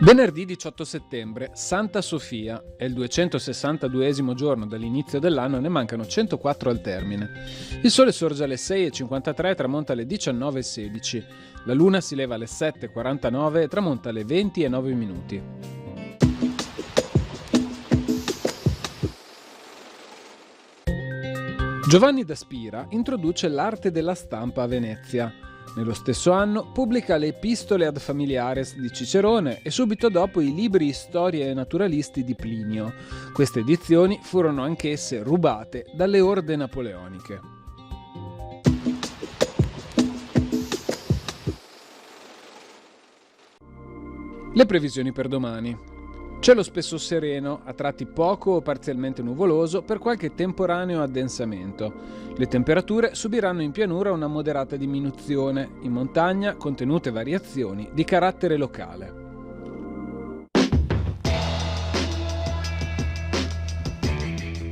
Venerdì 18 settembre, Santa Sofia, è il 262esimo giorno dall'inizio dell'anno e ne mancano 104 al termine. Il sole sorge alle 6:53 e tramonta alle 19:16. La luna si leva alle 7:49 e tramonta alle 20:09. Giovanni da Spira introduce l'arte della stampa a Venezia. Nello stesso anno pubblica le Epistole ad Familiares di Cicerone e subito dopo i libri Storie naturalisti di Plinio. Queste edizioni furono anch'esse rubate dalle orde napoleoniche. Le previsioni per domani. Cielo spesso sereno, a tratti poco o parzialmente nuvoloso, per qualche temporaneo addensamento. Le temperature subiranno in pianura una moderata diminuzione, in montagna contenute variazioni di carattere locale.